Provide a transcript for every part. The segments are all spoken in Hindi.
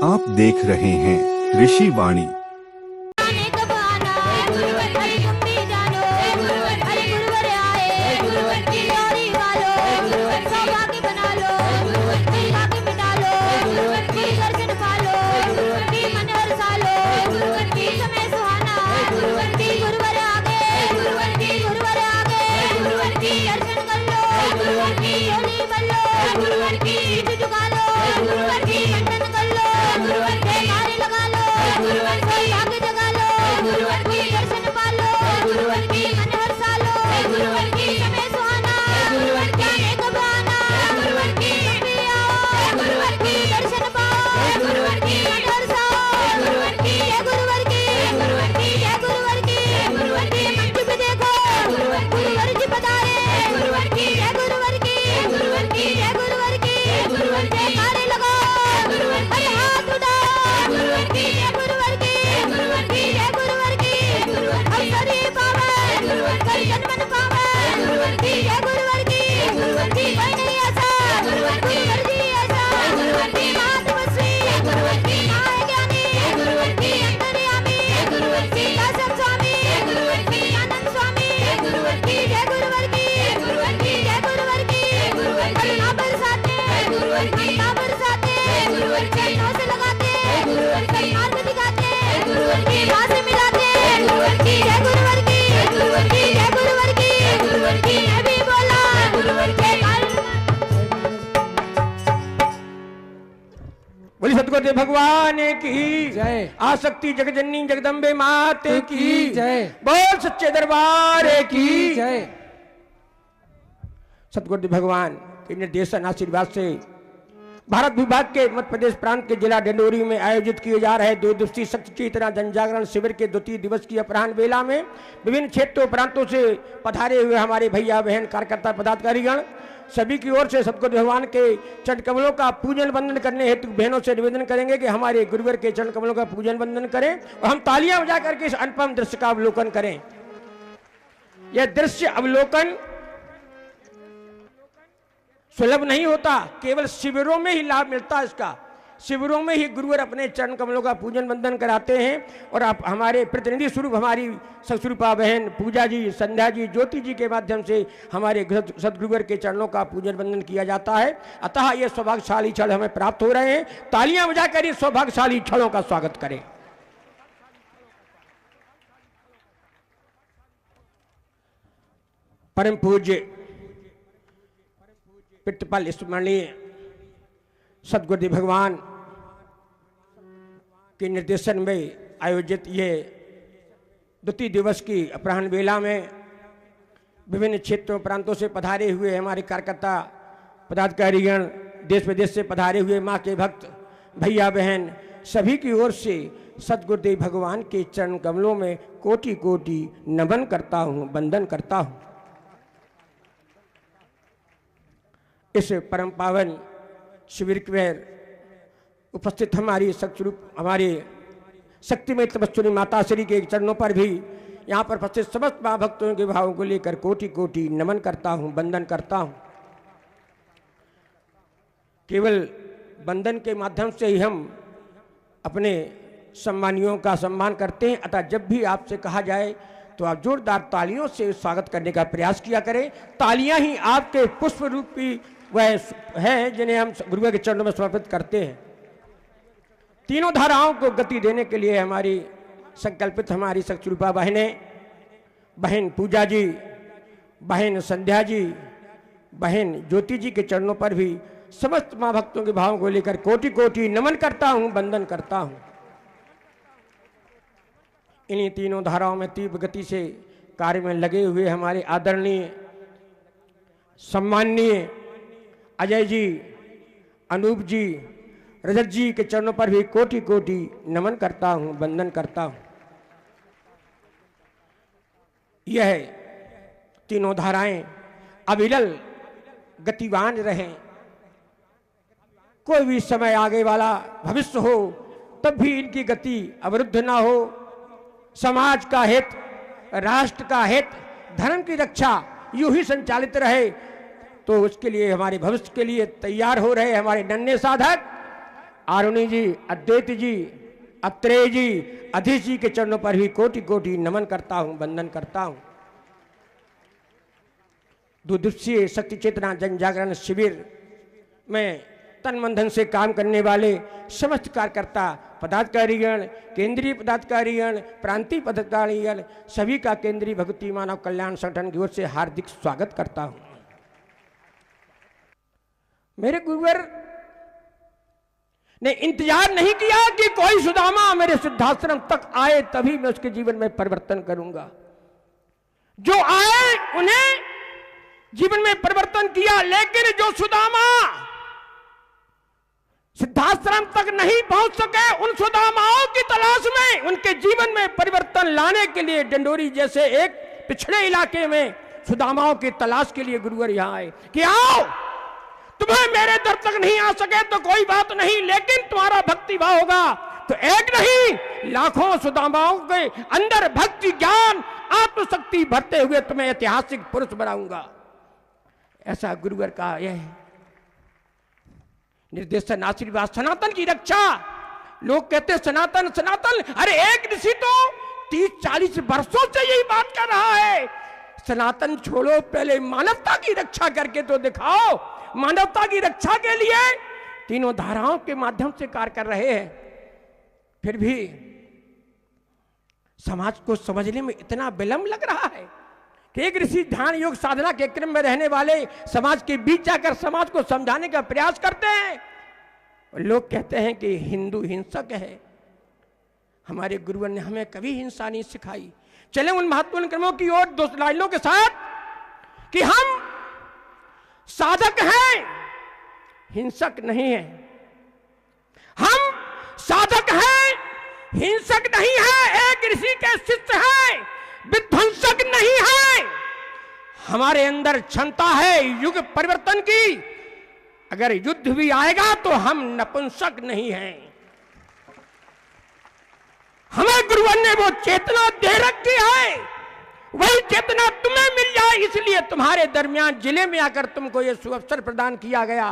आप देख रहे हैं ऋषि वाणी। बोली सतगुरुदेव भगवान की जय। आसक्ति जगजननी जगदम्बे मात की जय। बोल सच्चे दरबार की जय। सतगुरुदेव भगवान के निर्देशन आशीर्वाद से भारत विभाग के मध्य प्रदेश प्रांत के जिला डिंडोरी में आयोजित किए जा रहे 2 दिवसीय शक्ति चेतना जन जागरण शिविर के द्वितीय दिवस की अपराह्न बेला में विभिन्न क्षेत्रों प्रांतों से पधारे हुए हमारे भैया बहन कार्यकर्ता पदाधिकारीगण सभी की ओर से सतगुरु भगवान के चरण कमलों का पूजन वंदन करने हेतु बहनों से निवेदन करेंगे कि हमारे गुरुवर के चरण कमलों का पूजन वंदन करें और हम तालियां बजा करके इस अनुपम दृश्य का अवलोकन करें। यह दृश्य अवलोकन सुलभ नहीं होता, केवल शिविरों में ही लाभ मिलता है इसका। शिविरों में ही गुरुवर अपने चरण कमलों का पूजन वंदन कराते हैं और आप हमारे प्रतिनिधि स्वरूप हमारी सतस्वरूपा बहन पूजा जी, संध्या जी, ज्योति जी के माध्यम से हमारे सदगुरुवर के चरणों का पूजन वंदन किया जाता है। अतः ये सौभाग्यशाली क्षण हमें प्राप्त हो रहे हैं। तालियां बजाकर इस सौभाग्यशाली क्षणों का स्वागत करें। परम पूज्य पितृपल स्मरणीय सतगुरुदेव भगवान के निर्देशन में आयोजित ये द्वितीय दिवस की अपराह्न बेला में विभिन्न क्षेत्रों प्रांतों से पधारे हुए हमारे कार्यकर्ता पदाधिकारीगण, देश विदेश से पधारे हुए माँ के भक्त भैया बहन सभी की ओर से सतगुरुदेव भगवान के चरण कमलों में कोटि कोटि नमन करता हूँ, वंदन करता हूँ। इस परम पावन शिविर में उपस्थित हमारी हमारे शक्तिमय तपस्विनी माता श्री के चरणों पर भी यहाँ पर उपस्थित समस्त माँ भक्तों के भावों को लेकर कोटि कोटि नमन करता हूँ, वंदन करता हूँ। केवल वंदन के माध्यम से ही हम अपने सम्मानियों का सम्मान करते हैं। अतः जब भी आपसे कहा जाए तो आप जोरदार तालियों से स्वागत करने का प्रयास किया करें। तालियां ही आपके पुष्प रूपी वह है जिन्हें हम गुरुवर के चरणों में समर्पित करते हैं। तीनों धाराओं को गति देने के लिए हमारी संकल्पित हमारी सतस्वरूपा बहनें, बहन पूजा जी, बहन संध्या जी, बहन ज्योति जी के चरणों पर भी समस्त माँ भक्तों के भावों को लेकर कोटि कोटि नमन करता हूँ, वंदन करता हूँ। इन्हीं तीनों धाराओं में तीव्र गति से कार्य में लगे हुए हमारे आदरणीय सम्माननीय अजय जी, अनूप जी, रजत जी के चरणों पर भी कोटि कोटि नमन करता हूँ, वंदन करता हूँ। यह तीनों धाराएं अविरल गतिवान रहें। कोई भी समय आगे वाला भविष्य हो तब भी इनकी गति अवरुद्ध ना हो। समाज का हित, राष्ट्र का हित, धर्म की रक्षा यूं ही संचालित रहे तो उसके लिए हमारे भविष्य के लिए तैयार हो रहे हमारे नन्हे साधक आरुणि जी, अद्वैत जी, अत्रेय जी, अधीश जी के चरणों पर भी कोटि कोटि नमन करता हूं, वंदन करता हूं। 2 दिवसीय शक्ति चेतना जन जागरण शिविर में तन मन धन से काम करने वाले समस्त कार्यकर्ता, पदाधिकारीगण, केंद्रीय पदाधिकारीगण, प्रांतीय पदाधिकारीगण, सभी का केंद्रीय भक्ति मानव कल्याण संगठन की ओर से हार्दिक स्वागत करता हूं। मेरे गुरुवर ने इंतजार नहीं किया कि कोई सुदामा मेरे सिद्धाश्रम तक आए तभी मैं उसके जीवन में परिवर्तन करूंगा। जो आए उन्हें जीवन में परिवर्तन किया, लेकिन जो सुदामा सिद्धाश्रम तक नहीं पहुंच सके, उन सुदामाओं की तलाश में उनके जीवन में परिवर्तन लाने के लिए डंडोरी जैसे एक पिछड़े इलाके में सुदामाओं की तलाश के लिए गुरुवर यहां आए कि आओ, तुम्हें मेरे दर तक नहीं आ सके तो कोई बात नहीं, लेकिन तुम्हारा भक्ति भाव होगा तो एक नहीं लाखों सुदामाओं के अंदर भक्ति ज्ञान आत्मशक्ति भरते हुए तुम्हें ऐतिहासिक पुरुष बनाऊंगा। ऐसा गुरुवर का यह निर्देशन, आशीर्वाद, सनातन की रक्षा। लोग कहते हैं सनातन सनातन, अरे एक ऋषि तो 30-40 वर्षों से यही बात कर रहा है। सनातन छोड़ो, पहले मानवता की रक्षा करके तो दिखाओ। मानवता की रक्षा के लिए तीनों धाराओं के माध्यम से कार्य कर रहे हैं, फिर भी समाज को समझने में इतना विलंब लग रहा है कि एक ऋषि ध्यान योग साधना के क्रम में रहने वाले समाज के बीच जाकर समाज को समझाने का प्रयास करते हैं। लोग कहते हैं कि हिंदू हिंसक है। हमारे गुरुवर ने हमें कभी हिंसा नहीं सिखाई। चले उन महत्वपूर्ण क्रमों की ओर 2 लाइनों के साथ कि हम साधक हैं, हिंसक नहीं है। हम साधक हैं, हिंसक नहीं है। एक ऋषि के शिष्य हैं, विध्वंसक नहीं है। हमारे अंदर क्षमता है युग परिवर्तन की। अगर युद्ध भी आएगा तो हम नपुंसक नहीं हैं। हमें गुरुवर ने वो चेतना दे रखी है, वही चेतना तुम्हें मिल जाए, इसलिए तुम्हारे दरमियान जिले में आकर तुमको ये सुअवसर प्रदान किया गया।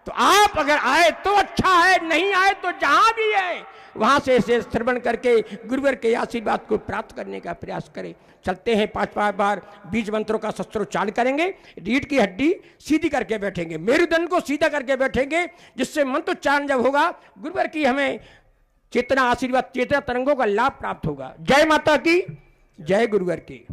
तो आप अगर आए तो अच्छा है, नहीं आए तो जहां भी है वहां से इसे श्रवण करके गुरुवर के आशीर्वाद को प्राप्त करने का प्रयास करें। चलते हैं 5 बार बीज मंत्रों का शस्त्रोच्चारण करेंगे। रीढ़ की हड्डी सीधी करके बैठेंगे, मेरुदंड को सीधा करके बैठेंगे, जिससे मंत्रोच्चारण जब होगा गुरुवर की हमें चेतना आशीर्वाद, चेतना तरंगों का लाभ प्राप्त होगा। जय माता की, जय गुरुवर की।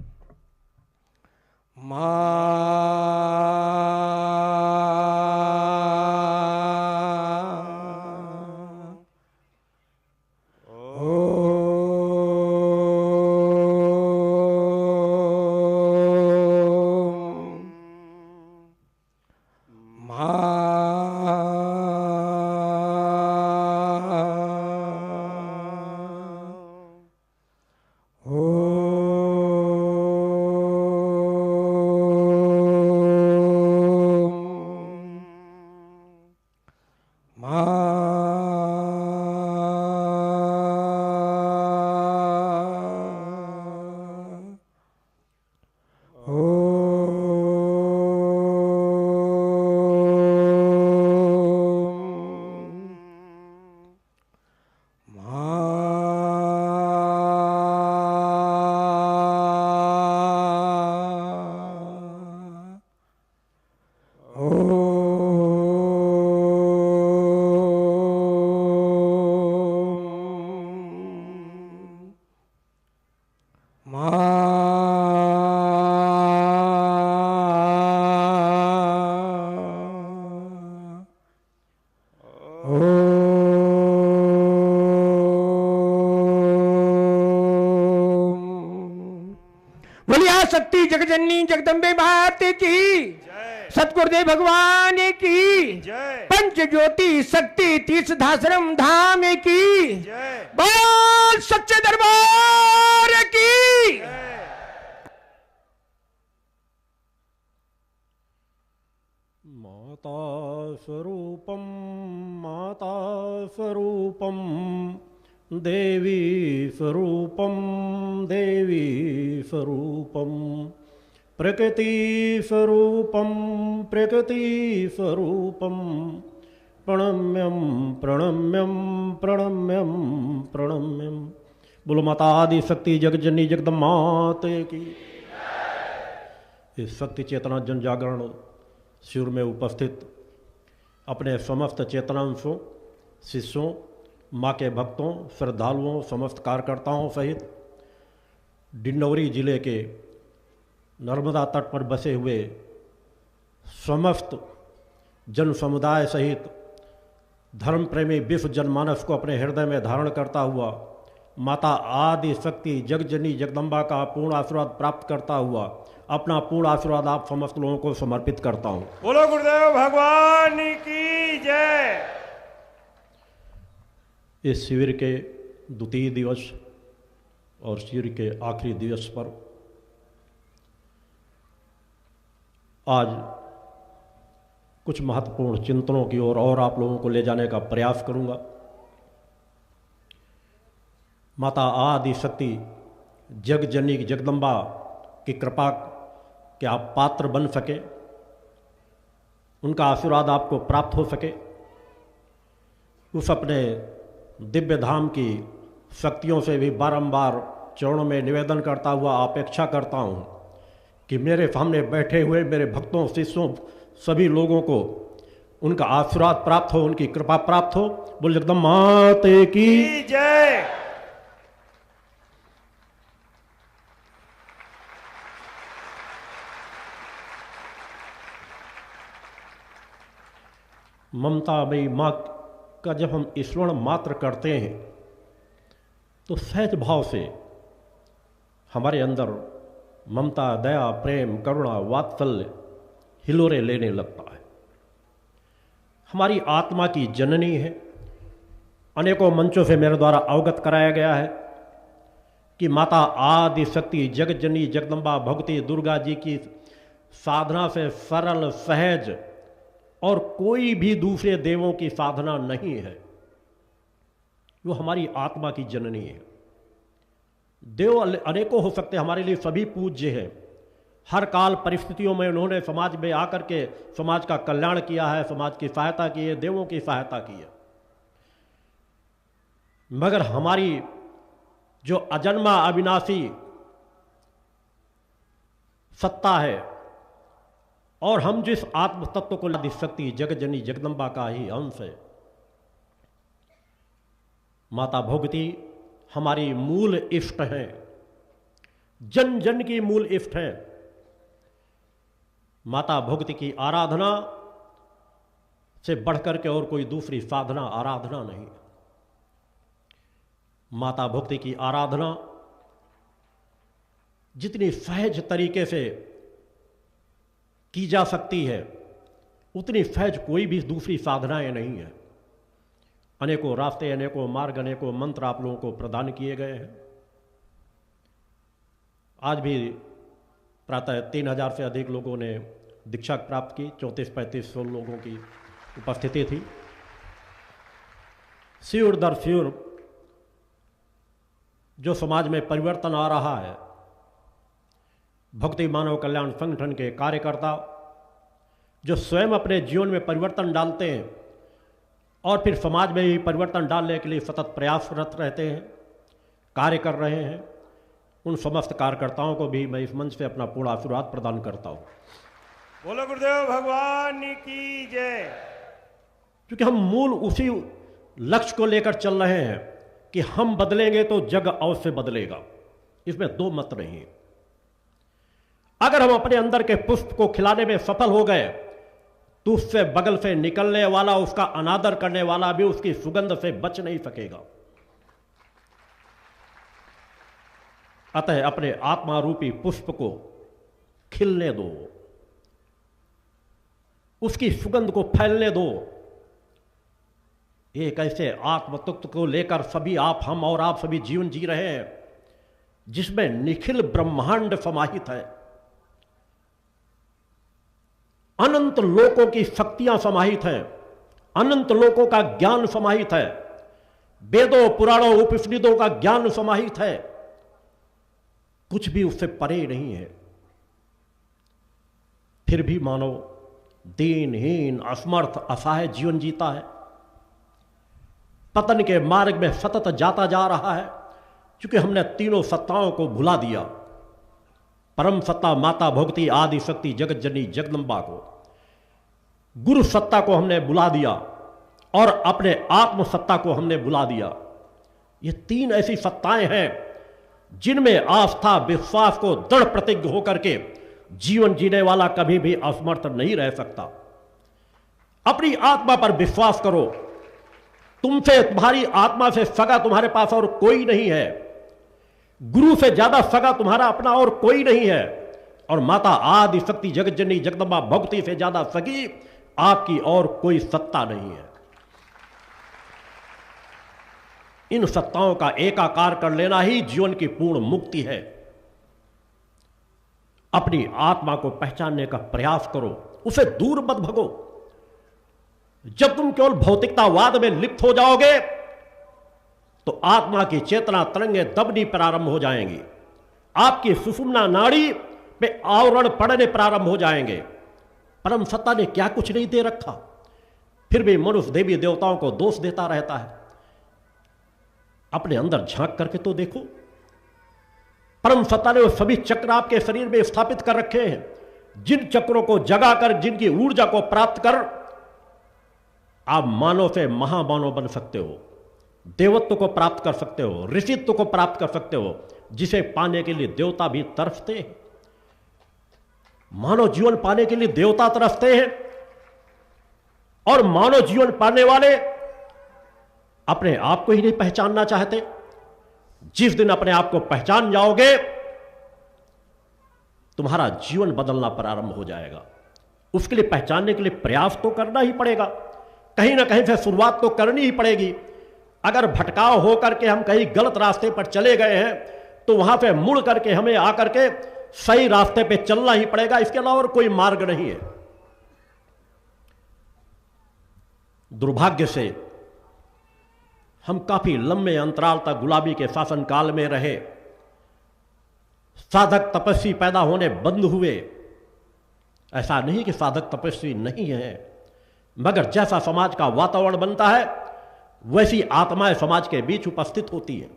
शक्ति जगजननी जगदम्बे भारती की, सतगुरुदेव भगवान की, पंच ज्योति शक्ति तीर्थधाश्रम धाम की, बोल सच्चे दरबार की। माता स्वरूपम देवी स्वरूपम प्रकृति स्वरूपम प्रणम्यम प्रणम्यम प्रणम्यम प्रणम्यम। बोलो माता आदि शक्ति जगजननी जगदम्बा माते की। इस शक्ति चेतना जन जागरण शिविर में उपस्थित अपने समस्त चेतनांशों, शिष्यों, माँ के भक्तों, श्रद्धालुओं, समस्त कार्यकर्ताओं सहित डिंडौरी जिले के नर्मदा तट पर बसे हुए समस्त जन समुदाय सहित धर्म प्रेमी विश्व जनमानस को अपने हृदय में धारण करता हुआ माता आदि शक्ति जगजननी जगदम्बा का पूर्ण आशीर्वाद प्राप्त करता हुआ अपना पूर्ण आशीर्वाद आप समस्त लोगों को समर्पित करता हूँ। बोलो गुरुदेव भगवान की जय। इस शिविर के द्वितीय दिवस और शिविर के आखिरी दिवस पर आज कुछ महत्वपूर्ण चिंतनों की ओर और आप लोगों को ले जाने का प्रयास करूंगा। माता आदि शक्ति जगजननी जगदम्बा की कृपा के आप पात्र बन सके, उनका आशीर्वाद आपको प्राप्त हो सके, उस अपने दिव्य धाम की शक्तियों से भी बारंबार चरणों में निवेदन करता हुआ अपेक्षा करता हूँ कि मेरे सामने बैठे हुए मेरे भक्तों, शिष्यों, सभी लोगों को उनका आशीर्वाद प्राप्त हो, उनकी कृपा प्राप्त हो। बोल जगदम्बा माते की जय। ममतामयी माँ का जब हम स्मरण मात्र करते हैं तो सहज भाव से हमारे अंदर ममता, दया, प्रेम, करुणा, वात्सल्य हिलोरे लेने लगता है। हमारी आत्मा की जननी है। अनेकों मंचों से मेरे द्वारा अवगत कराया गया है कि माता आदि शक्ति जगजननी जगदम्बा भगवती दुर्गा जी की साधना से सरल, सहज और कोई भी दूसरे देवों की साधना नहीं है। वो हमारी आत्मा की जननी है। देव अनेकों हो सकते, हमारे लिए सभी पूज्य हैं। हर काल परिस्थितियों में उन्होंने समाज में आकर के समाज का कल्याण किया है, समाज की सहायता की है, देवों की सहायता की है। मगर हमारी जो अजन्मा अविनाशी सत्ता है और हम जिस आत्म तत्व को आदि शक्ति जगजननी जगदम्बा का ही अंश है, माता भगवती हमारी मूल इष्ट है, जन जन की मूल इष्ट है। माता भगवती की आराधना से बढ़कर के और कोई दूसरी साधना आराधना नहीं। माता भगवती की आराधना जितनी सहज तरीके से की जा सकती है उतनी सहज कोई भी दूसरी साधनाएं नहीं है। अनेकों रास्ते, अनेकों मार्ग, अनेकों मंत्र आप लोगों को प्रदान किए गए हैं। आज भी प्रातः 3000 से अधिक लोगों ने दीक्षा प्राप्त की, 34-35 लोगों की उपस्थिति थी। शिविर दर शिविर जो समाज में परिवर्तन आ रहा है, भक्ति मानव कल्याण संगठन के कार्यकर्ता जो स्वयं अपने जीवन में परिवर्तन डालते हैं और फिर समाज में भी परिवर्तन डालने के लिए सतत प्रयासरत रहते हैं, कार्य कर रहे हैं, उन समस्त कार्यकर्ताओं को भी मैं इस मंच से अपना पूर्ण आशीर्वाद प्रदान करता हूँ। बोलो गुरुदेव भगवान की जय। क्योंकि हम मूल उसी लक्ष्य को लेकर चल रहे हैं कि हम बदलेंगे तो जग अवश्य बदलेगा, इसमें दो मत नहीं है। अगर हम अपने अंदर के पुष्प को खिलाने में सफल हो गए तो उससे बगल से निकलने वाला, उसका अनादर करने वाला भी उसकी सुगंध से बच नहीं सकेगा। अतः अपने आत्मा रूपी पुष्प को खिलने दो, उसकी सुगंध को फैलने दो। एक ऐसे आत्म तत्व को लेकर सभी आप, हम और आप सभी जीवन जी रहे हैं जिसमें निखिल ब्रह्मांड समाहित है, अनंत लोकों की शक्तियां समाहित हैं, अनंत लोकों का ज्ञान समाहित है, वेदों, पुराणों, उपनिषदों का ज्ञान समाहित है। कुछ भी उससे परे नहीं है। फिर भी मानव दीनहीन, असमर्थ, असहाय जीवन जीता है। पतन के मार्ग में सतत जाता जा रहा है, क्योंकि हमने तीनों सत्ताओं को भुला दिया। परम सत्ता माता भगवती आदि शक्ति जगत जननी जगदम्बा को, गुरु सत्ता को हमने बुला दिया और अपने आत्म सत्ता को हमने बुला दिया। ये तीन ऐसी सत्ताएं हैं जिनमें आस्था विश्वास को दृढ़ प्रतिज्ञ होकर के जीवन जीने वाला कभी भी असमर्थ नहीं रह सकता। अपनी आत्मा पर विश्वास करो। तुमसे, तुम्हारी आत्मा से सगा तुम्हारे पास और कोई नहीं है। गुरु से ज्यादा सगा तुम्हारा अपना और कोई नहीं है। और माता आदि शक्ति जगत जननी जगदम्बा भगवती से ज्यादा सगी आपकी और कोई सत्ता नहीं है। इन सत्ताओं का एकाकार कर लेना ही जीवन की पूर्ण मुक्ति है। अपनी आत्मा को पहचानने का प्रयास करो, उसे दूर मत भगो। जब तुम केवल भौतिकतावाद में लिप्त हो जाओगे तो आत्मा की चेतना तरंगे दबनी प्रारंभ हो जाएंगी। आपकी सुषुम्ना नाड़ी पे आवरण पड़ने प्रारंभ हो जाएंगे। परम सत्ता ने क्या कुछ नहीं दे रखा, फिर भी मनुष्य देवी देवताओं को दोष देता रहता है। अपने अंदर झांक करके तो देखो। परम सत्ता ने वो सभी चक्र आपके शरीर में स्थापित कर रखे हैं, जिन चक्रों को जगाकर, जिनकी ऊर्जा को प्राप्त कर आप मानव से महामानव बन सकते हो, देवत्व को प्राप्त कर सकते हो, ऋषित्व को प्राप्त कर सकते हो, जिसे पाने के लिए देवता भी तरसते हैं। मानव जीवन पाने के लिए देवता तरसते हैं और मानव जीवन पाने वाले अपने आप को ही नहीं पहचानना चाहते। जिस दिन अपने आप को पहचान जाओगे तुम्हारा जीवन बदलना प्रारंभ हो जाएगा। उसके लिए पहचानने के लिए प्रयास तो करना ही पड़ेगा, कहीं ना कहीं से शुरुआत तो करनी ही पड़ेगी। अगर भटकाव होकर के हम कहीं गलत रास्ते पर चले गए हैं तो वहां पे मुड़ करके हमें आकर के सही रास्ते पे चलना ही पड़ेगा, इसके अलावा और कोई मार्ग नहीं है। दुर्भाग्य से हम काफी लंबे अंतराल तक गुलाबी के शासन काल में रहे। साधक तपस्वी पैदा होने बंद हुए। ऐसा नहीं कि साधक तपस्वी नहीं है, मगर जैसा समाज का वातावरण बनता है वैसी आत्माएं समाज के बीच उपस्थित होती है।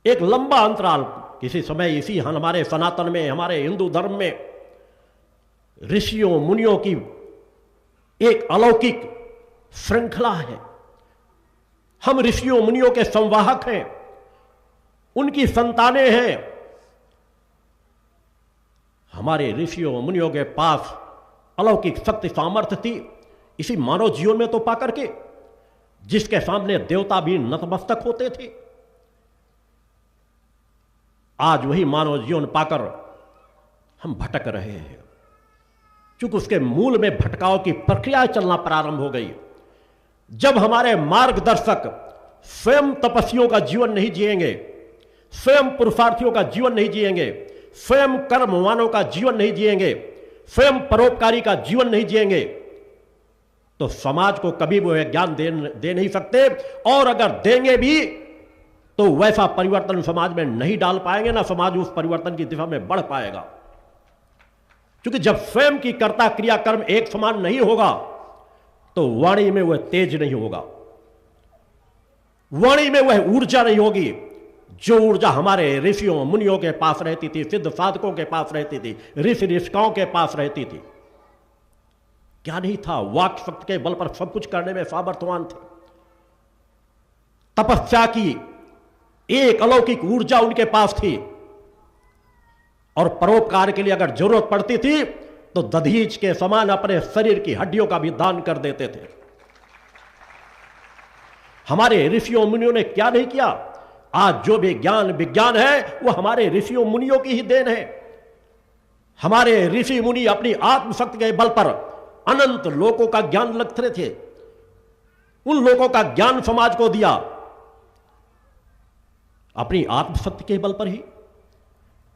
एक लंबा अंतराल, किसी समय इसी हमारे सनातन में, हमारे हिंदू धर्म में ऋषियों मुनियों की एक अलौकिक श्रृंखला है। हम ऋषियों मुनियों के संवाहक हैं, उनकी संतानें हैं। हमारे ऋषियों मुनियों के पास अलौकिक शक्ति सामर्थ्य थी, इसी मानव जीवन में तो पाकर के, जिसके सामने देवता भी नतमस्तक होते थे। आज वही मानव जीवन पाकर हम भटक रहे हैं, क्योंकि उसके मूल में भटकाव की प्रक्रिया चलना प्रारंभ हो गई। जब हमारे मार्गदर्शक स्वयं तपस्वियों का जीवन नहीं जिएंगे, स्वयं पुरुषार्थियों का जीवन नहीं जिएंगे, स्वयं कर्मवानों का जीवन नहीं जिएंगे, स्वयं परोपकारी का जीवन नहीं जिएंगे, तो समाज को कभी वो ज्ञान दे नहीं सकते। और अगर देंगे भी तो वैसा परिवर्तन समाज में नहीं डाल पाएंगे, ना समाज उस परिवर्तन की दिशा में बढ़ पाएगा। क्योंकि जब स्वयं की कर्ता क्रिया कर्म एक समान नहीं होगा तो वाणी में वह तेज नहीं होगा, वाणी में वह ऊर्जा नहीं होगी जो ऊर्जा हमारे ऋषियों मुनियों के पास रहती थी, सिद्ध साधकों के पास रहती थी, ऋषि ऋषिकाओं के पास रहती थी। क्या नहीं था? वाक शक्ति के बल पर सब कुछ करने में सामर्थ्यवान थे। तपस्या की एक अलौकिक ऊर्जा उनके पास थी और परोपकार के लिए अगर जरूरत पड़ती थी तो दधीच के समान अपने शरीर की हड्डियों का भी दान कर देते थे। हमारे ऋषियों मुनियों ने क्या नहीं किया? आज जो भी ज्ञान विज्ञान है वो हमारे ऋषियों मुनियों की ही देन है। हमारे ऋषि मुनि अपनी आत्मशक्ति के बल पर अनंत लोकों का ज्ञान रखते थे। उन लोगों का ज्ञान समाज को दिया अपनी आत्मशक्ति के बल पर ही,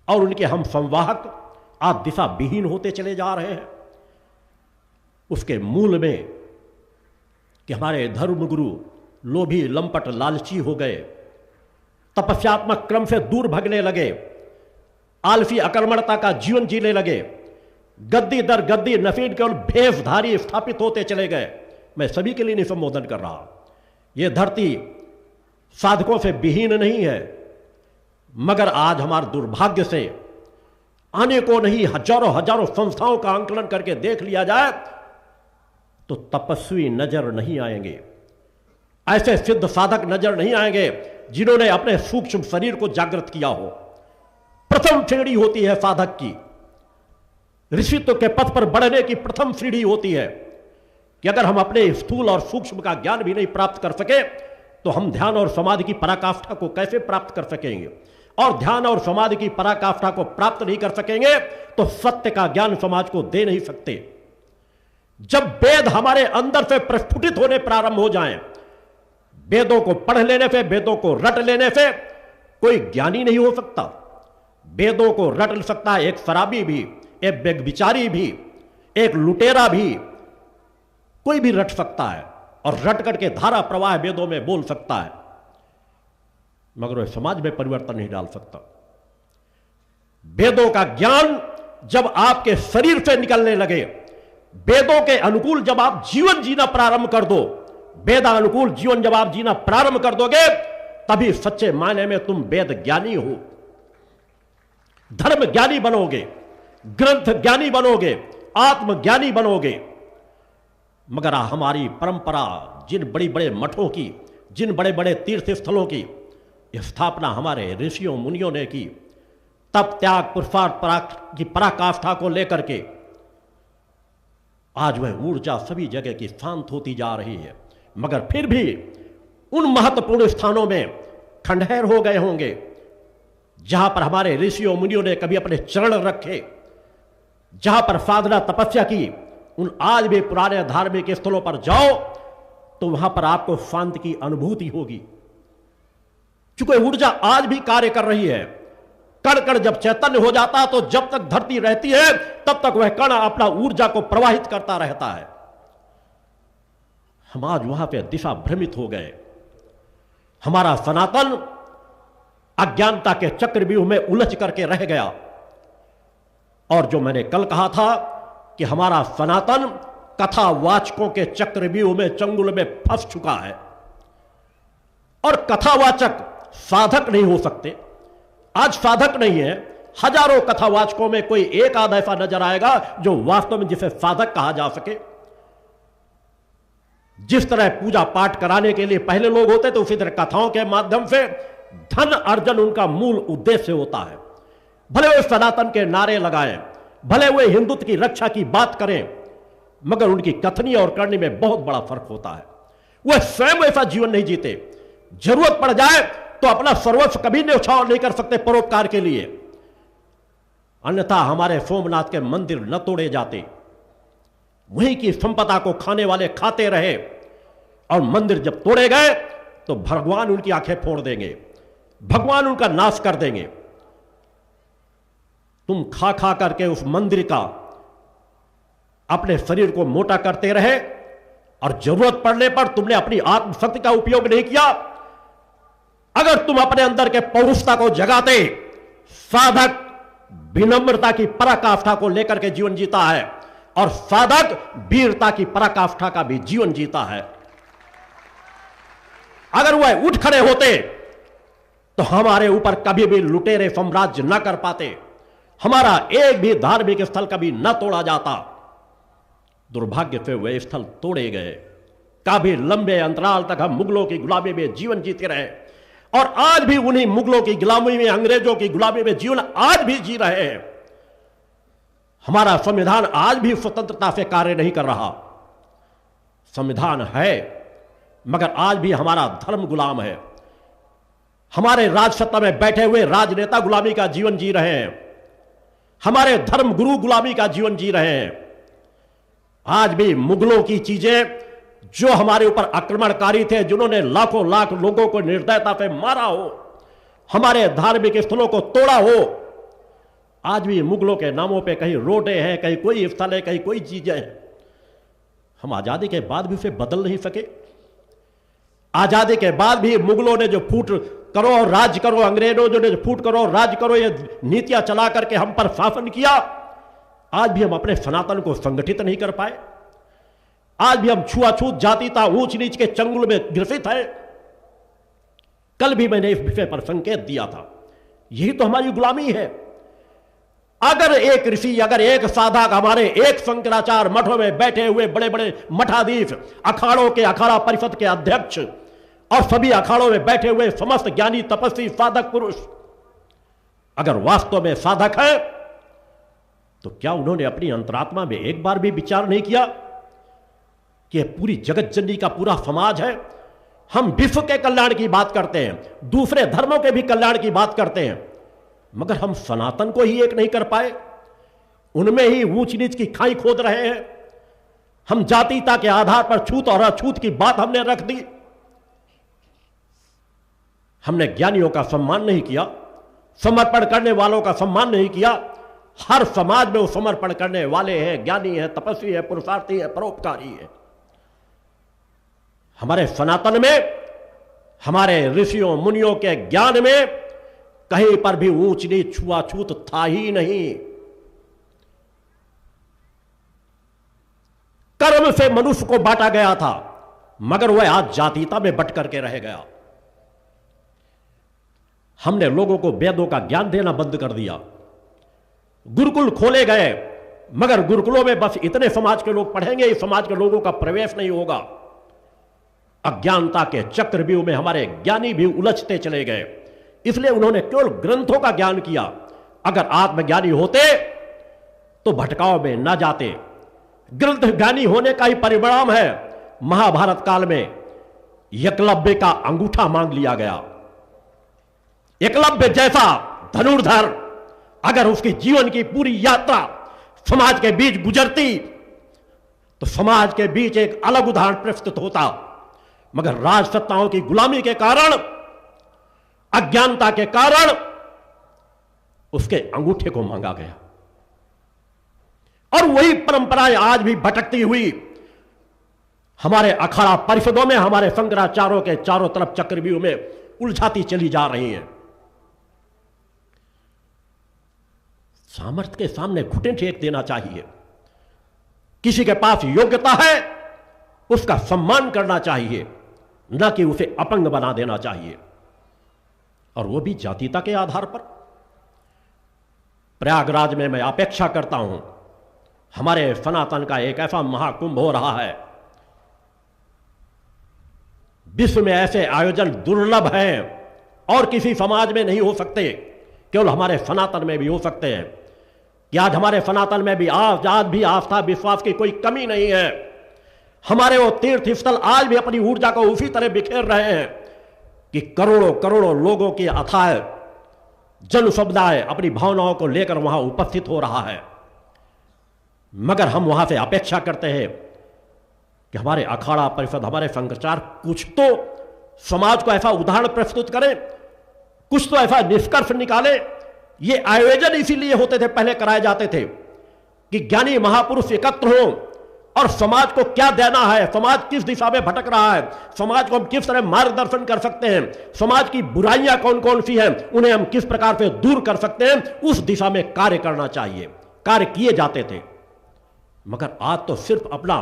और उनके हम संवाहक आज दिशा विहीन होते चले जा रहे हैं। उसके मूल में कि हमारे धर्मगुरु लोभी लंपट लालची हो गए, तपस्यात्मक क्रम से दूर भगने लगे, आलसी अकर्मणता का जीवन जीने लगे, गद्दी दर गद्दी नफीन केवल भेषधारी स्थापित होते चले गए। मैं सभी के लिए नहीं संबोधन कर रहा, ये धरती साधकों से विहीन नहीं है, मगर आज हमारे दुर्भाग्य से अनेकों नहीं हजारों हजारों संस्थाओं का आंकलन करके देख लिया जाए तो तपस्वी नजर नहीं आएंगे, ऐसे सिद्ध साधक नजर नहीं आएंगे जिन्होंने अपने सूक्ष्म शरीर को जागृत किया हो। प्रथम सीढ़ी होती है साधक की, ऋषित्व के पथ पर बढ़ने की प्रथम सीढ़ी होती है कि अगर हम अपने स्थूल और सूक्ष्म का ज्ञान भी नहीं प्राप्त कर सके तो हम ध्यान और समाधि की पराकाष्ठा को कैसे प्राप्त कर सकेंगे, और ध्यान और समाधि की पराकाष्ठा को प्राप्त नहीं कर सकेंगे तो सत्य का ज्ञान समाज को दे नहीं सकते। जब वेद हमारे अंदर से प्रस्फुटित होने प्रारंभ हो जाएं, वेदों को पढ़ लेने से, वेदों को रट लेने से कोई ज्ञानी नहीं हो सकता। वेदों को रट सकता है एक शराबी भी, एक व्यभिचारी भी, एक लुटेरा भी, कोई भी रट सकता है और रट करके धारा प्रवाह वेदों में बोल सकता है, मगर वह समाज में परिवर्तन नहीं डाल सकता। वेदों का ज्ञान जब आपके शरीर से निकलने लगे, वेदों के अनुकूल जब आप जीवन जीना प्रारंभ कर दो, वेदानुकूल जीवन जब आप जीना प्रारंभ कर दोगे, तभी सच्चे मायने में तुम वेद ज्ञानी हो, धर्म ज्ञानी बनोगे, ग्रंथ ज्ञानी बनोगे, आत्मज्ञानी बनोगे। मगर हमारी परंपरा जिन बड़ी बड़े मठों की, जिन बड़े बड़े तीर्थ स्थलों की स्थापना हमारे ऋषियों मुनियों ने की, तप त्याग पुरुषार्थ की पराकाष्ठा को लेकर के आज वह ऊर्जा सभी जगह की शांत होती जा रही है। मगर फिर भी उन महत्वपूर्ण स्थानों में खंडहर हो गए होंगे जहां पर हमारे ऋषियों मुनियों ने कभी अपने चरण रखे, जहां पर साधना तपस्या की। उन आज भी पुराने धार्मिक स्थलों पर जाओ तो वहां पर आपको शांति की अनुभूति होगी, चूंकि ऊर्जा आज भी कार्य कर रही है। कण कण जब चैतन्य हो जाता है तो जब तक धरती रहती है तब तक वह कण अपना ऊर्जा को प्रवाहित करता रहता है। हम आज वहां पे दिशा भ्रमित हो गए। हमारा सनातन अज्ञानता के चक्रव्यूह में उलझ करके रह गया। और जो मैंने कल कहा था कि हमारा सनातन कथावाचकों के चक्रव्यूह में, चंगुल में फंस चुका है, और कथावाचक साधक नहीं हो सकते। आज साधक नहीं है, हजारों कथावाचकों में कोई एक आध ऐसा नजर आएगा जो वास्तव में जिसे साधक कहा जा सके। जिस तरह पूजा पाठ कराने के लिए पहले लोग होते थे, उसी तरह कथाओं के माध्यम से धन अर्जन उनका मूल उद्देश्य होता है। भले वे सनातन के नारे लगाएं, भले वे हिंदुत्व की रक्षा की बात करें, मगर उनकी कथनी और करनी में बहुत बड़ा फर्क होता है। वह स्वयं ऐसा जीवन नहीं जीते, जरूरत पड़ जाए तो अपना सर्वस्व कभी न्यौछावर नहीं कर सकते परोपकार के लिए, अन्यथा हमारे सोमनाथ के मंदिर न तोड़े जाते। वहीं की संपदा को खाने वाले खाते रहे, और मंदिर जब तोड़े गए तो भगवान उनकी आंखें फोड़ देंगे, भगवान उनका नाश कर देंगे। तुम खा खा करके उस मंदिर का अपने शरीर को मोटा करते रहे, और जरूरत पड़ने पर तुमने अपनी आत्मशक्ति का उपयोग नहीं किया। अगर तुम अपने अंदर के पौरुषता को जगाते, साधक विनम्रता की पराकाष्ठा को लेकर के जीवन जीता है, और साधक वीरता की पराकाष्ठा का भी जीवन जीता है। अगर वह उठ खड़े होते तो हमारे ऊपर कभी भी लुटेरे साम्राज्य न कर पाते, हमारा एक भी धार्मिक स्थल कभी न तोड़ा जाता। दुर्भाग्य से वे स्थल तोड़े गए। काफी लंबे अंतराल तक हम मुगलों की गुलामी में जीवन जीते रहे, और आज भी उन्हीं मुगलों की गुलामी में, अंग्रेजों की गुलामी में जीवन आज भी जी रहे हैं। हमारा संविधान आज भी स्वतंत्रता से कार्य नहीं कर रहा। संविधान है, मगर आज भी हमारा धर्म गुलाम है। हमारे राजसत्ता में बैठे हुए राजनेता गुलामी का जीवन जी रहे हैं, हमारे धर्म गुरु गुलामी का जीवन जी रहे हैं। आज भी मुगलों की चीजें, जो हमारे ऊपर आक्रमणकारी थे, जिन्होंने लाखों लाख लोगों को निर्दयता से मारा हो, हमारे धार्मिक स्थलों को तोड़ा हो, आज भी मुगलों के नामों पे कहीं रोडे हैं, कहीं कोई स्थल है, कहीं कोई चीजें हैं। हम आजादी के बाद भी उसे बदल नहीं सके। आजादी के बाद भी मुगलों ने जो फूट करो और राज करो, अंग्रेजों ने जो फूट करो और राज करो, ये नीतियां चला करके हम पर शासन किया, आज भी हम अपने सनातन को संगठित नहीं कर पाए। आज भी हम छुआछूत, जातीयता, ऊंच नीच के चंगुल में ग्रसित हैं। कल भी मैंने इस विषय पर संकेत दिया था। यही तो हमारी गुलामी है। अगर एक ऋषि, अगर एक साधक, हमारे एक शंकराचार्य मठों में बैठे हुए बड़े बड़े मठाधीश, अखाड़ों के अखाड़ा परिषद के अध्यक्ष और सभी अखाड़ों में बैठे हुए समस्त ज्ञानी, तपस्वी, साधक पुरुष अगर वास्तव में साधक है, तो क्या उन्होंने अपनी अंतरात्मा में एक बार भी विचार नहीं किया कि पूरी जगत जननी का पूरा समाज है? हम विश्व के कल्याण की बात करते हैं, दूसरे धर्मों के भी कल्याण की बात करते हैं, मगर हम सनातन को ही एक नहीं कर पाए। उनमें ही ऊंच नीच की खाई खोद रहे हैं। हम जातीयता के आधार पर छूत और अछूत की बात हमने रख दी। हमने ज्ञानियों का सम्मान नहीं किया, समर्पण करने वालों का सम्मान नहीं किया। हर समाज में वो समर्पण करने वाले हैं, ज्ञानी हैं, तपस्वी हैं, पुरुषार्थी हैं, परोपकारी हैं। हमारे सनातन में, हमारे ऋषियों मुनियों के ज्ञान में कहीं पर भी ऊंच नीच, छुआछूत था ही नहीं। कर्म से मनुष्य को बांटा गया था, मगर वह आज जातीयता में बट करके रह गया। हमने लोगों को वेदों का ज्ञान देना बंद कर दिया। गुरुकुल खोले गए, मगर गुरुकुलों में बस इतने समाज के लोग पढ़ेंगे, इस समाज के लोगों का प्रवेश नहीं होगा। अज्ञानता के चक्रव्यूह में हमारे ज्ञानी भी उलझते चले गए, इसलिए उन्होंने केवल ग्रंथों का ज्ञान किया। अगर आत्मज्ञानी होते तो भटकाव में न जाते। ग्रंथ ज्ञानी होने का ही परिणाम है। महाभारत काल में एकलव्य का अंगूठा मांग लिया गया। एकलव्य जैसा धनुर्धर अगर उसकी जीवन की पूरी यात्रा समाज के बीच गुजरती तो समाज के बीच एक अलग उदाहरण प्रस्तुत होता, मगर राजसत्ताओं की गुलामी के कारण, अज्ञानता के कारण उसके अंगूठे को मांगा गया। और वही परंपराएं आज भी भटकती हुई हमारे अखाड़ा परिषदों में, हमारे शंकराचार्यों के चारों तरफ चक्रव्यूह में उलझाती चली जा रही हैं। सामर्थ्य के सामने घुटने टेक देना चाहिए। किसी के पास योग्यता है उसका सम्मान करना चाहिए, न कि उसे अपंग बना देना चाहिए, और वो भी जातीयता के आधार पर। प्रयागराज में मैं अपेक्षा करता हूं, हमारे सनातन का एक ऐसा महाकुंभ हो रहा है। विश्व में ऐसे आयोजन दुर्लभ हैं और किसी समाज में नहीं हो सकते, केवल हमारे सनातन में भी हो सकते हैं। कि आज हमारे सनातन में भी आज भी आस्था विश्वास की कोई कमी नहीं है। हमारे वो तीर्थ स्थल आज भी अपनी ऊर्जा को उसी तरह बिखेर रहे हैं कि करोड़ों करोड़ों लोगों की अथाह जन समुदाय अपनी भावनाओं को लेकर वहां उपस्थित हो रहा है। मगर हम वहां से अपेक्षा करते हैं कि हमारे अखाड़ा परिषद, हमारे शंकराचार्य कुछ तो समाज को ऐसा उदाहरण प्रस्तुत करें, कुछ तो ऐसा निष्कर्ष निकाले। ये आयोजन इसीलिए होते थे, पहले कराए जाते थे कि ज्ञानी महापुरुष एकत्र हों और समाज को क्या देना है, समाज किस दिशा में भटक रहा है, समाज को हम किस तरह मार्गदर्शन कर सकते हैं, समाज की बुराइयां कौन कौन सी हैं, उन्हें हम किस प्रकार से दूर कर सकते हैं, उस दिशा में कार्य करना चाहिए। कार्य किए जाते थे। मगर आज तो सिर्फ अपना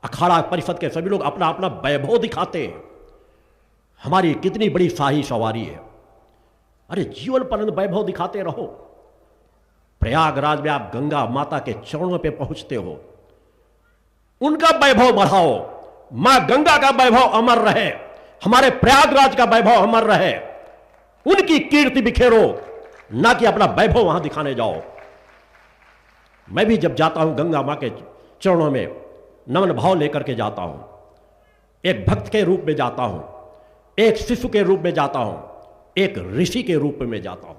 अखाड़ा परिषद के सभी लोग अपना अपना वैभव दिखाते हैं। हमारी कितनी बड़ी शाही सवारी है। अरे जीवन पर्यंत वैभव दिखाते रहो। प्रयागराज में आप गंगा माता के चरणों पे पहुंचते हो, उनका वैभव बढ़ाओ। मां गंगा का वैभव अमर रहे, हमारे प्रयागराज का वैभव अमर रहे, उनकी कीर्ति बिखेरो, ना कि अपना वैभव वहां दिखाने जाओ। मैं भी जब जाता हूं गंगा मां के चरणों में नमन भाव लेकर के जाता हूं। एक भक्त के रूप में जाता हूं, एक शिशु के रूप में जाता हूं, एक ऋषि के रूप में जाता हूं।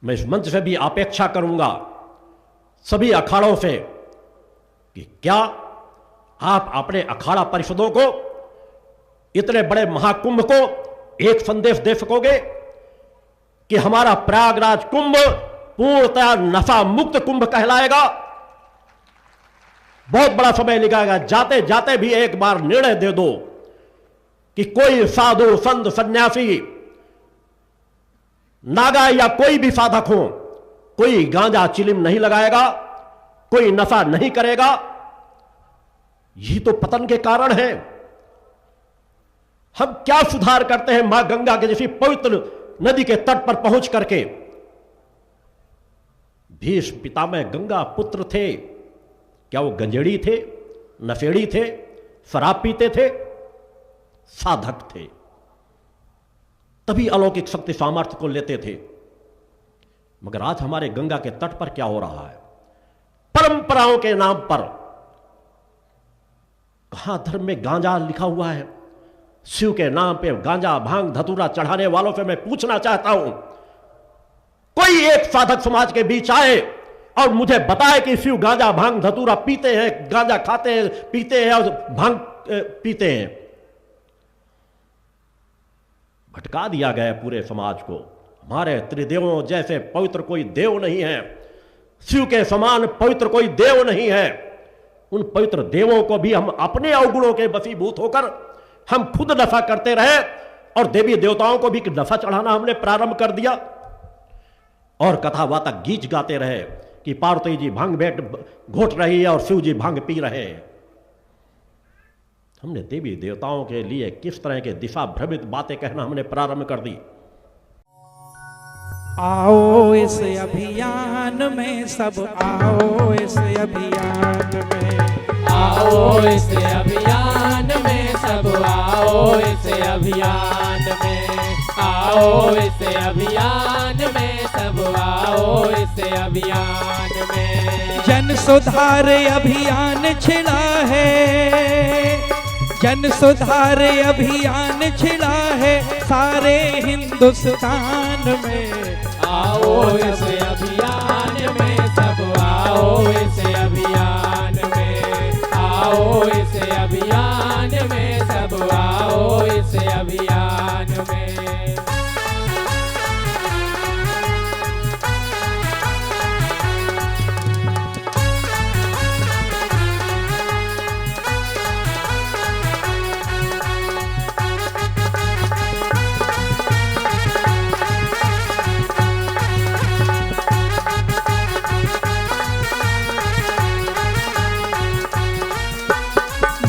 मैं इस मंच से भी अपेक्षा करूंगा सभी अखाड़ों से कि क्या आप अपने अखाड़ा परिषदों को, इतने बड़े महाकुंभ को एक संदेश दे सकोगे कि हमारा प्रयागराज कुंभ पूर्णतः नशा मुक्त कुंभ कहलाएगा। बहुत बड़ा समय लगाएगा। जाते जाते भी एक बार निर्णय दे दो कि कोई साधु संत सन्यासी नागा या कोई भी साधक हो, कोई गांजा चिलिम नहीं लगाएगा, कोई नशा नहीं करेगा, यही तो पतन के कारण है। हम क्या सुधार करते हैं मां गंगा के जैसी पवित्र नदी के तट पर पहुंच करके। भीष्म पितामह गंगा पुत्र थे, क्या वो गंजेड़ी थे, नशेड़ी थे, शराब पीते थे? साधक थे, तभी अलौकिक शक्ति सामर्थ्य को लेते थे। मगर आज हमारे गंगा के तट पर क्या हो रहा है? परंपराओं के नाम पर कहां धर्म में गांजा लिखा हुआ है? शिव के नाम पे गांजा भांग धतूरा चढ़ाने वालों से मैं पूछना चाहता हूं, कोई एक साधक समाज के बीच आए और मुझे बताए कि शिव गांजा भांग धतूरा पीते हैं, गांजा खाते हैं, पीते हैं और भांग पीते हैं। भटका दिया गया पूरे समाज को। हमारे त्रिदेवों जैसे पवित्र कोई देव नहीं है, शिव के समान पवित्र कोई देव नहीं है। उन पवित्र देवों को भी हम अपने अवगुणों के वशीभूत होकर हम खुद नशा करते रहे और देवी देवताओं को भी नशा चढ़ाना हमने प्रारंभ कर दिया और कथावातक गीत गाते रहे कि पार्वती जी भांग भेंट घोट रही है और शिव जी भांग पी रहे हैं। हमने देवी देवताओं के लिए किस तरह के दिशा भ्रमित बातें कहना हमने प्रारंभ कर दी। आओ इस अभियान में सब, आओ इस अभियान में, आओ इस अभियान में सब, आओ इस अभियान में, आओ इस अभियान में सब, आओ इस अभियान में। जन सुधार अभियान छिड़ा है, जन सुधार अभियान छिड़ा है सारे हिंदुस्तान में। आओ इस अभियान में सब, आओ इस अभियान में, आओ इस अभियान में सब, आओ इस अभियान में।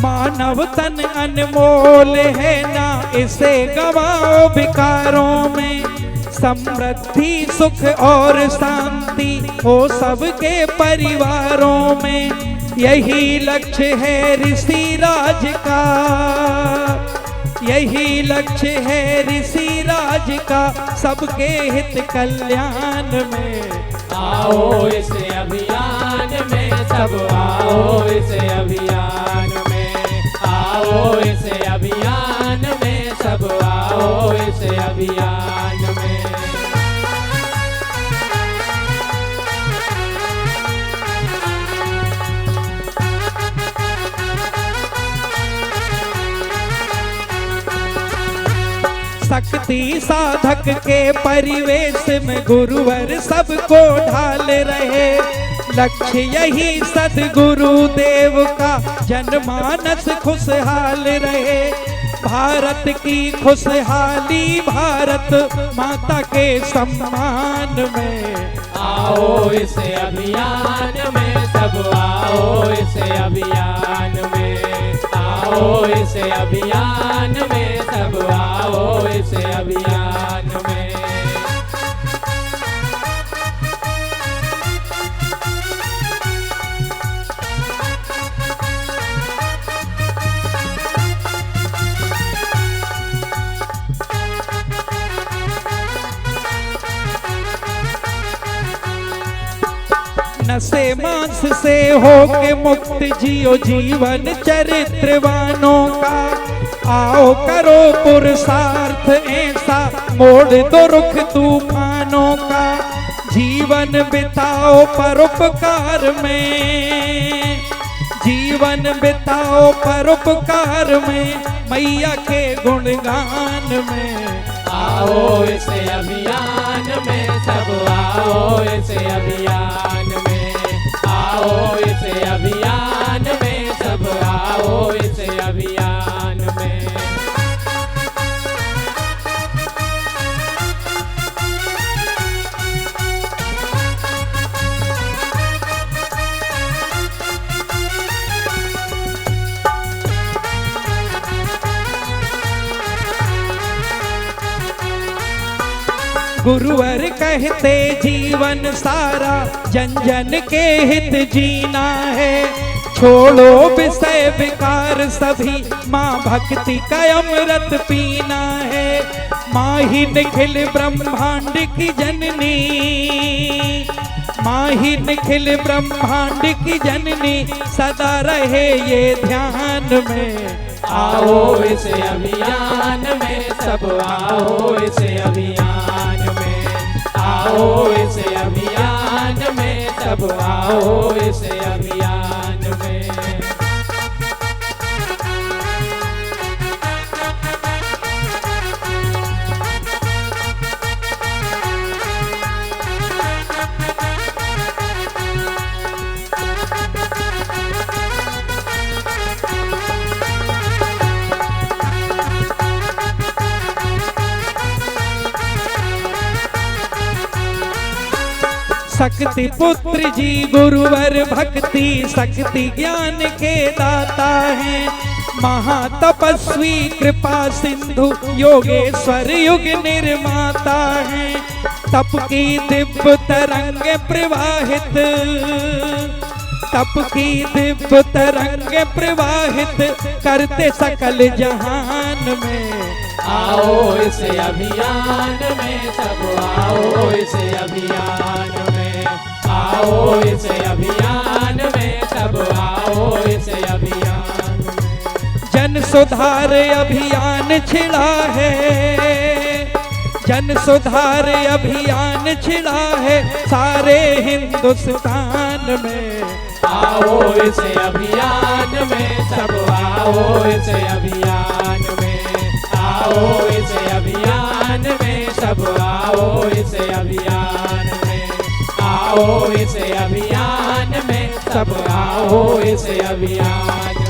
मानव तन अनमोल है ना, इसे गवाओ विकारों में। समृद्धि सुख और शांति हो सबके परिवारों में। यही लक्ष्य है ऋषि राज का, यही लक्ष्य है ऋषि राज का, सबके हित कल्याण में। आओ इस अभियान में सब, आओ इस अभियान में, आओ इस अभियान में सब, आओ इस अभियान में। शक्ति साधक के परिवेश में गुरुवर सबको ढाल रहे। लक्ष्य यही सद्गुरु देव का जनमानस खुशहाल रहे। भारत की खुशहाली भारत माता के सम्मान में। आओ इस अभियान में सब, आओ इस अभियान में, आओ इस अभियान में सब, आओ इस अभियान में। नशे मांस से होके मुक्त जियो जीवन चरित्रवानों का। आओ करो पुरुषार्थ ऐसा, मोड़ दो रुख तूफानों का। जीवन बिताओ परोपकार में, जीवन बिताओ परोपकार में, मैया के गुणगान में। आओ इस अभियान में सब, आओ इस अभियान में, आओ इस अभियान में सब, आओ इस अभियान में। गुरुवर कहते जीवन सारा जन जन के हित जीना है। छोड़ो विषय विकार सभी, माँ भक्ति का अमृत पीना है। माँ ही निखिल ब्रह्मांड की जननी, माँ ही निखिल ब्रह्मांड की जननी, सदा रहे ये ध्यान में। आओ इस अभियान में सब, आओ इस अभियान में, आओ इस अभियान में सब, आओ इस अभियान में। शक्ति पुत्र जी गुरुवर भक्ति शक्ति ज्ञान के दाता हैं। महातपस्वी कृपा सिंधु योगेश्वर युग निर्माता हैं। तप की दिव्य तरंग प्रवाहित, तप की दिव्य तरंग प्रवाहित करते सकल जहान में। आओ इस अभियान में सब, आओ इस अभियान में, आओ इस अभियान में सब, आओ इस अभियान में। जन सुधार अभियान छिड़ा है, जन सुधार अभियान छिड़ा है सारे हिंदुस्तान में। आओ इस अभियान में सब, आओ इस अभियान में, आओ इस अभियान में सब, आओ इस अभियान में, आओ इस अभियान में सब, आओ इस अभियान